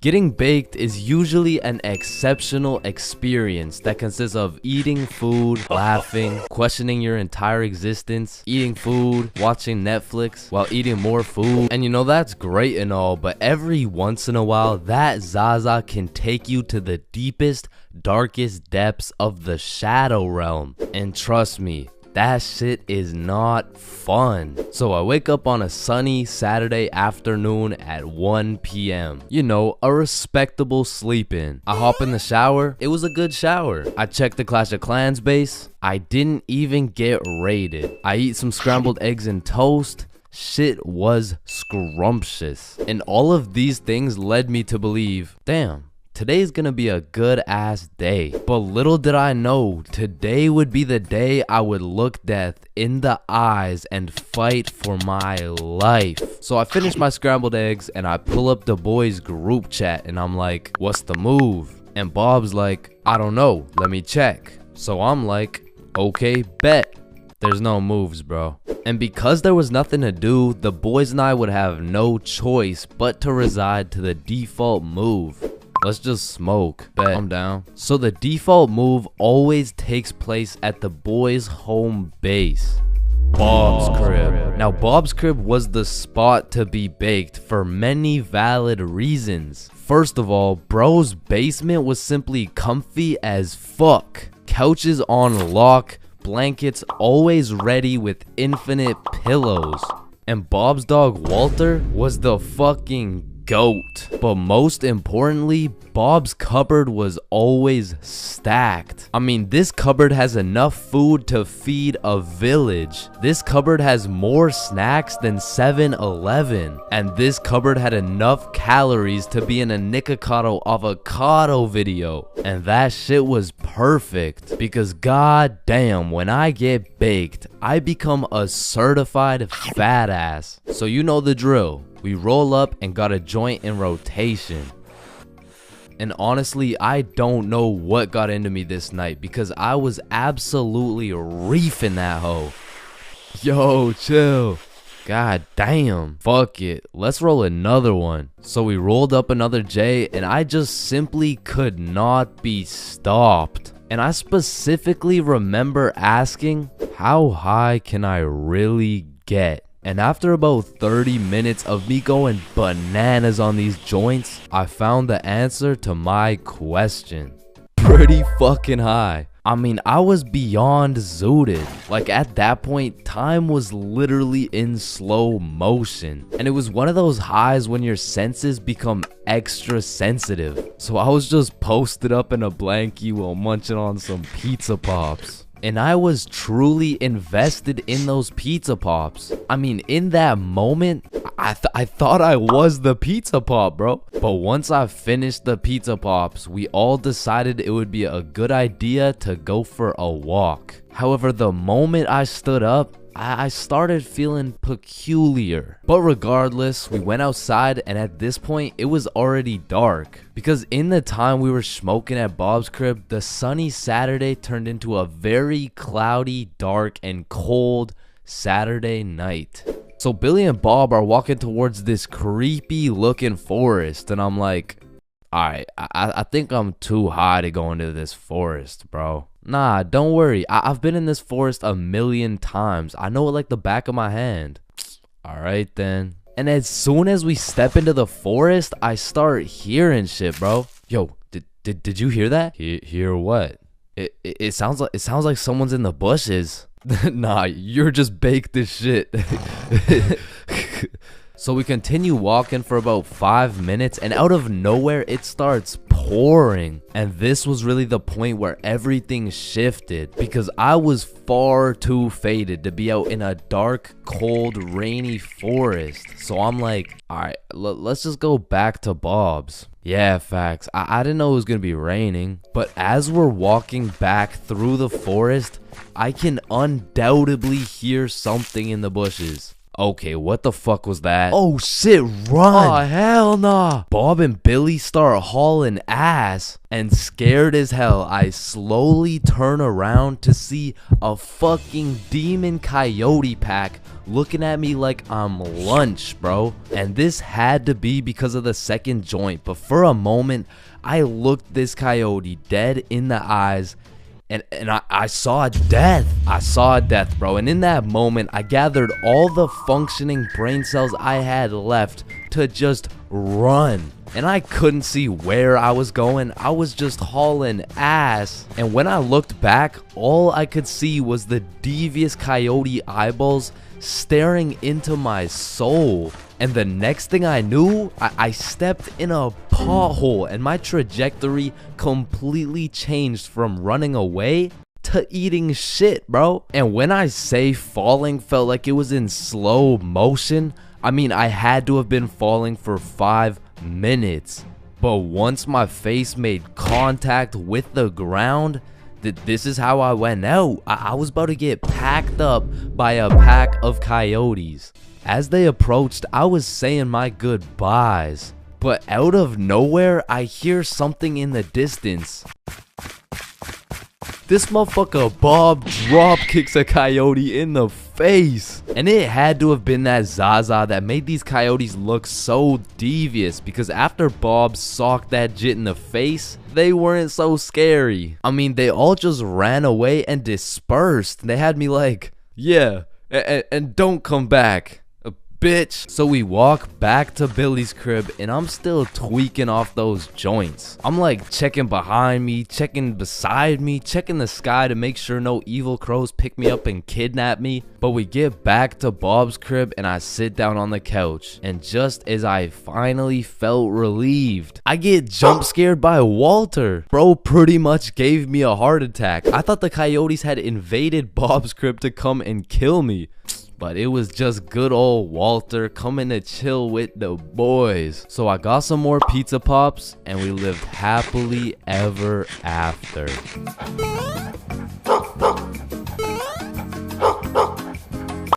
Getting baked is usually an exceptional experience that consists of eating food, laughing, questioning your entire existence, eating food, watching Netflix while eating more food. And you know, that's great and all, but every once in a while, that Zaza can take you to the deepest, darkest depths of the shadow realm. And trust me, that shit is not fun. So I wake up on a sunny Saturday afternoon at 1 p.m. You know, a respectable sleep in. I hop in the shower. It was a good shower. I check the Clash of Clans base. I didn't even get raided. I eat some scrambled eggs and toast. Shit was scrumptious. And all of these things led me to believe, damn, today's gonna be a good ass day. But little did I know, today would be the day I would look death in the eyes and fight for my life. So I finish my scrambled eggs and I pull up the boys group chat and I'm like, what's the move? And Bob's like, I don't know, let me check. So I'm like, okay, bet. There's no moves, bro. And because there was nothing to do, the boys and I would have no choice but to reside to the default move. Let's just smoke. Bet. I'm down. So the default move always takes place at the boys' home base, Bob's crib. Now, Bob's crib was the spot to be baked for many valid reasons. First of all, bro's basement was simply comfy as fuck. Couches on lock, blankets always ready with infinite pillows. And Bob's dog Walter was the fucking GOAT. But most importantly, Bob's cupboard was always stacked. I mean, this cupboard has enough food to feed a village. This cupboard has more snacks than 7-Eleven. And this cupboard had enough calories to be in a Nikocado avocado video. And that shit was perfect. Because god damn, when I get baked, I become a certified fat ass. So you know the drill. We roll up and got a joint in rotation. And honestly, I don't know what got into me this night because I was absolutely reefing that hoe. Yo, chill. God damn. Fuck it. Let's roll another one. So we rolled up another J and I just simply could not be stopped. And I specifically remember asking, how high can I really get? And after about 30 minutes of me going bananas on these joints, I found the answer to my question. Pretty fucking high. I mean, I was beyond zooted. Like at that point, time was literally in slow motion. And it was one of those highs when your senses become extra sensitive. So I was just posted up in a blankie while munching on some pizza pops. And I was truly invested in those pizza pops. I mean, in that moment, I thought I was the pizza pop, bro. But once I finished the pizza pops, we all decided it would be a good idea to go for a walk. However, the moment I stood up, I started feeling peculiar. But regardless, we went outside and at this point, it was already dark. Because in the time we were smoking at Bob's crib, the sunny Saturday turned into a very cloudy, dark, and cold Saturday night. So Billy and Bob are walking towards this creepy looking forest and I'm like, alright, I think I'm too high to go into this forest, bro. Nah, don't worry. I've been in this forest a million times. I know it like the back of my hand. Alright then. And as soon as we step into the forest, I start hearing shit, bro. Yo, did you hear that? Hear what? It sounds like someone's in the bushes. Nah, you're just baked as shit. So we continue walking for about 5 minutes and out of nowhere it starts pouring. And this was really the point where everything shifted because I was far too faded to be out in a dark, cold, rainy forest. So I'm like, alright, let's just go back to Bob's. Yeah, facts. I didn't know it was gonna be raining. But as we're walking back through the forest, I can undoubtedly hear something in the bushes. Okay, what the fuck was that? Oh shit, run! Oh hell nah! Bob and Billy start hauling ass, and scared as hell, I slowly turn around to see a fucking demon coyote pack looking at me like I'm lunch, bro. And this had to be because of the second joint, but for a moment, I looked this coyote dead in the eyes, and I saw death. I saw death, bro. And in that moment, I gathered all the functioning brain cells I had left to just run. And I couldn't see where I was going. I was just hauling ass. And when I looked back, all I could see was the devious coyote eyeballs staring into my soul. And the next thing I knew, I stepped in a pothole, and my trajectory completely changed from running away to eating shit, bro. And when I say falling felt like it was in slow motion, I mean I had to have been falling for 5 minutes. But once my face made contact with the ground, this is how I went out. I was about to get packed up by a pack of coyotes. As they approached, I was saying my goodbyes, but out of nowhere, I hear something in the distance. This motherfucker Bob drop kicks a coyote in the face. And it had to have been that Zaza that made these coyotes look so devious, because after Bob socked that jit in the face, they weren't so scary. I mean, they all just ran away and dispersed. They had me like, yeah, and don't come back, bitch. So we walk back to Billy's crib, and I'm still tweaking off those joints. I'm like checking behind me, checking beside me, checking the sky to make sure no evil crows pick me up and kidnap me. But we get back to Bob's crib, and I sit down on the couch, and just as I finally felt relieved, I get jump scared by Walter. Bro pretty much gave me a heart attack. I thought the coyotes had invaded Bob's crib to come and kill me, but it was just good old Walter coming to chill with the boys. So I got some more pizza pops, and we lived happily ever after.